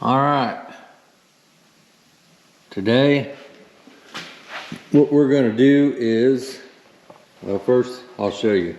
All right, today what we're going to do is, well, first I'll show you.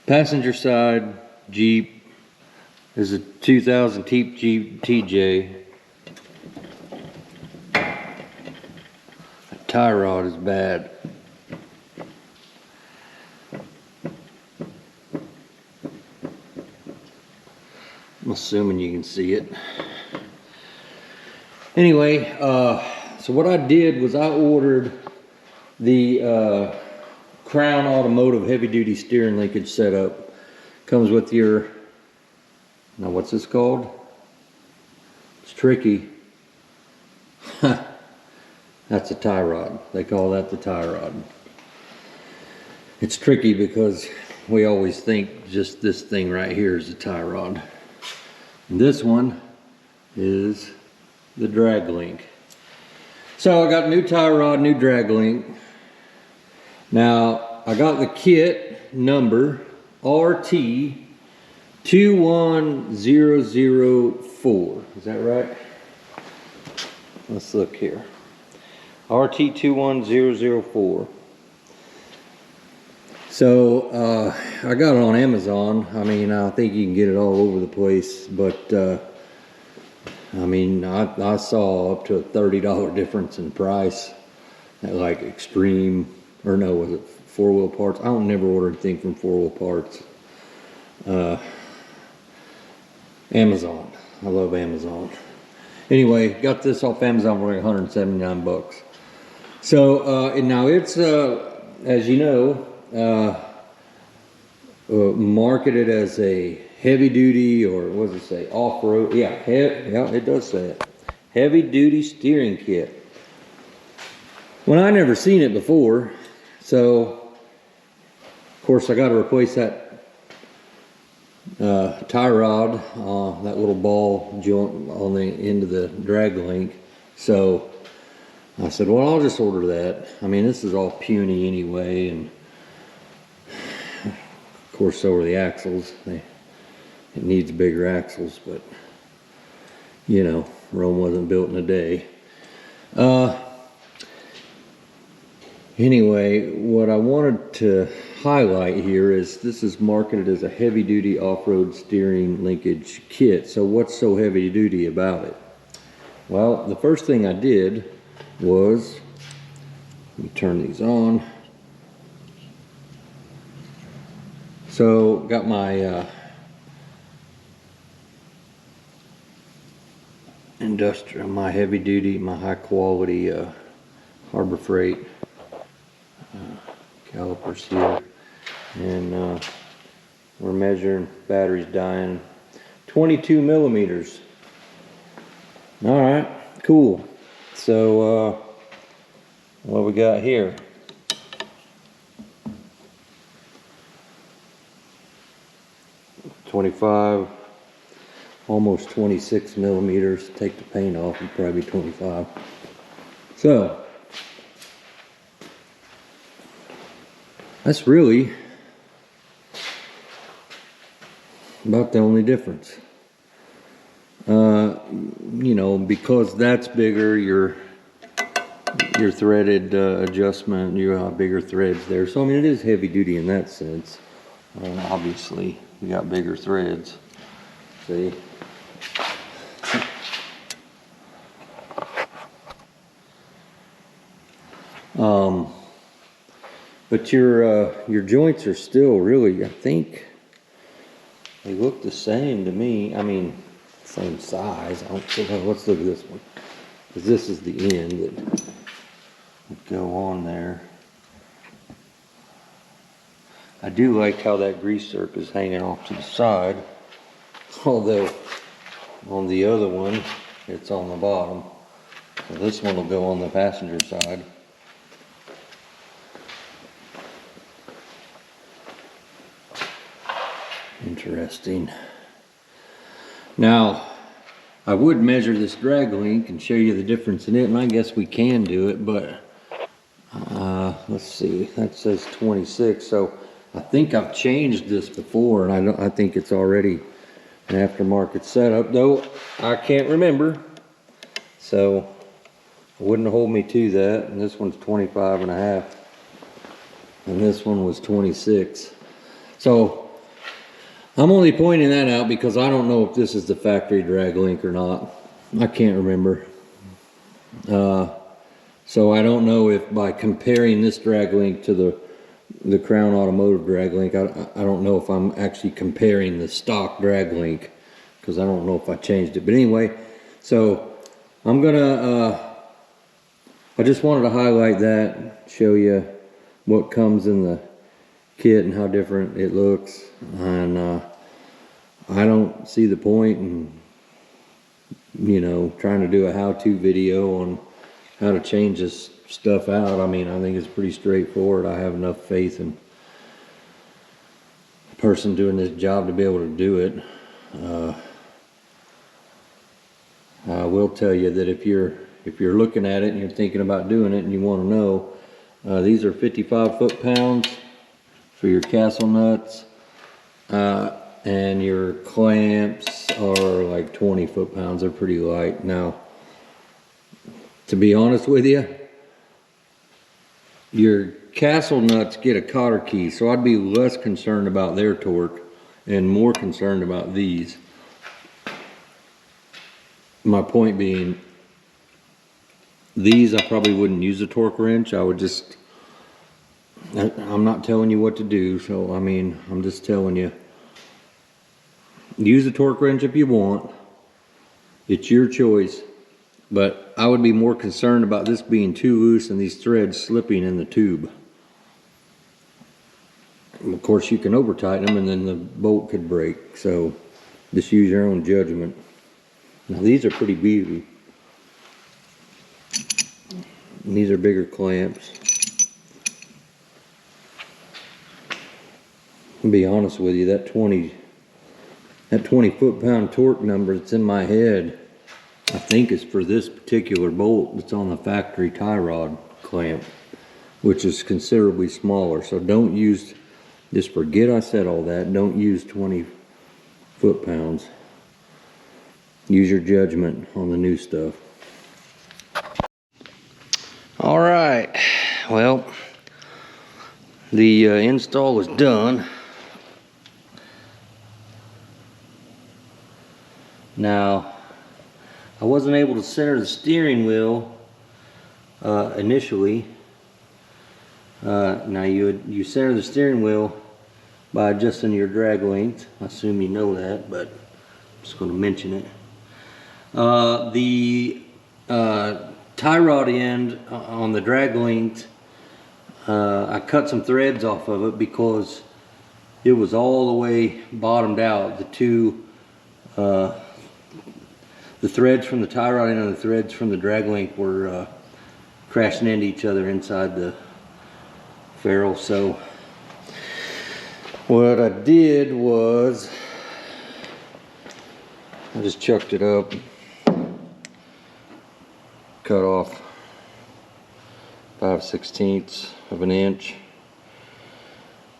Passenger side Jeep is a 2000 Jeep TJ. The tie rod is bad. I'm assuming you can see it. Anyway, so what I did was I ordered the Crown Automotive heavy duty steering linkage setup. Comes with your, now what's this called? It's tricky. That's a tie rod. They call that the tie rod. It's tricky because we always think just this thing right here is a tie rod. And this one is the drag link. So I got new tie rod, new drag link. Now I got the kit number RT21004. Is that right? Let's look here. RT21004. So I got it on Amazon. I mean, I think you can get it all over the place, but I mean, I saw up to a $30 difference in price at like Extreme, or no, was it 4-Wheel Parts? I don't never order anything from 4-Wheel Parts. Amazon. I love Amazon. Anyway, got this off Amazon for like 179 bucks. So, and now it's, as you know, marketed as a heavy duty, or what does it say, off-road? Yeah, yeah, it does say it. Heavy duty steering kit. Well, I never seen it before, so of course I got to replace that tie rod, that little ball joint on the end of the drag link. So I said, well, I'll just order that. I mean, this is all puny anyway, and of course so are the axles. It needs bigger axles, but you know, Rome wasn't built in a day. Anyway, what I wanted to highlight here is this is marketed as a heavy duty off-road steering linkage kit. So what's so heavy duty about it? Well, the first thing I did was, let me turn these on. So got my industrial, my heavy duty, my high quality Harbor Freight calipers here, and we're measuring batteries dying 22 millimeters. All right, cool. So what we got here? 25, almost 26 millimeters. Take the paint off, it'd probably be 25. So that's really about the only difference. You know, because that's bigger, your threaded adjustment, you have bigger threads there. So I mean, it is heavy duty in that sense. Obviously, you got bigger threads. See. But your joints are still really, I think, they look the same to me. I mean, same size. I don't think, let's look at this one, because this is the end that would go on there. I do like how that grease zerk is hanging off to the side, although on the other one it's on the bottom. So this one will go on the passenger side. Interesting. Now, I would measure this drag link and show you the difference in it, and I guess we can do it, but let's see, that says 26, so I think I've changed this before, and I think it's already an aftermarket setup, though I can't remember, so it wouldn't hold me to that. And this one's 25.5, and this one was 26. So I'm only pointing that out because I don't know if this is the factory drag link or not. I can't remember. So I don't know if by comparing this drag link to the Crown Automotive drag link, I don't know if I'm actually comparing the stock drag link, because I don't know if I changed it. But anyway, so I'm gonna I just wanted to highlight that, show you what comes in the kit and how different it looks. And I don't see the point in, you know, trying to do a how-to video on how to change this stuff out. I mean, I think it's pretty straightforward. I have enough faith in the person doing this job to be able to do it. I will tell you that if you're looking at it and you're thinking about doing it and you want to know, these are 55 foot-pounds for your castle nuts, and your clamps are like 20 foot-pounds. They're pretty light. Now, to be honest with you, your castle nuts get a cotter key, so I'd be less concerned about their torque and more concerned about these. My point being, these I probably wouldn't use a torque wrench. I would just, I'm not telling you what to do, so I mean, I'm just telling you, use a torque wrench if you want. It's your choice. But I would be more concerned about this being too loose and these threads slipping in the tube. Of course, you can over tighten them and then the bolt could break. So just use your own judgment. Now these are pretty beefy. And these are bigger clamps. I'll be honest with you, that 20 foot-pound torque number that's in my head, I think it's for this particular bolt that's on the factory tie rod clamp, which is considerably smaller. So don't use, just forget I said all that. Don't use 20 foot-pounds. Use your judgment on the new stuff. All right, well, the install is done. Now, I wasn't able to center the steering wheel initially. Now you center the steering wheel by adjusting your drag length. I assume you know that, but I'm just going to mention it. The tie rod end on the drag length, I cut some threads off of it because it was all the way bottomed out. The threads from the tie rod end and the threads from the drag link were crashing into each other inside the ferrule. So what I did was I just chucked it up, cut off 5/16 of an inch,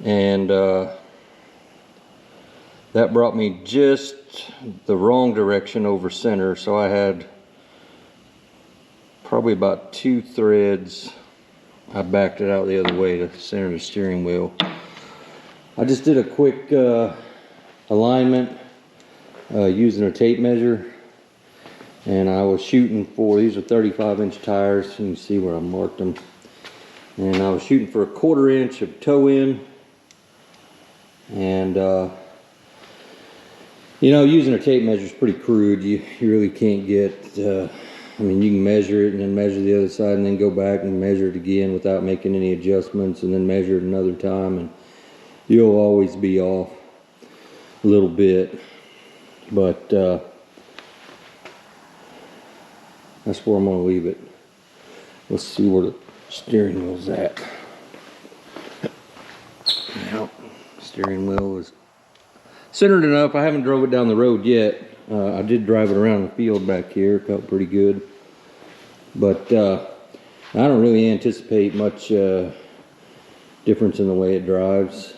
and that brought me just the wrong direction over center. So I had probably about 2 threads. I backed it out the other way to center the steering wheel. I just did a quick alignment using a tape measure, and I was shooting for, these are 35-inch tires. You can see where I marked them, and I was shooting for 1/4 inch of toe in. And you know, using a tape measure is pretty crude. You really can't get, I mean, you can measure it and then measure the other side and then go back and measure it again without making any adjustments, and then measure it another time, and you'll always be off a little bit. But that's where I'm going to leave it. Let's see where the steering wheel's at. Now, steering wheel is centered enough. I haven't drove it down the road yet. I did drive it around the field back here. It felt pretty good. But I don't really anticipate much difference in the way it drives,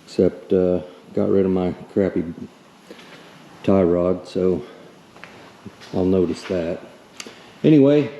except a got rid of my crappy tie rod, so I'll notice that. Anyway,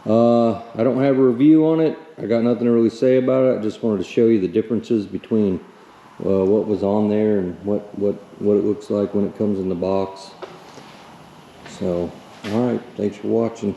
I don't have a review on it. I got nothing to really say about it. I just wanted to show you the differences between what was on there and what it looks like when it comes in the box. So, alright, thanks for watching.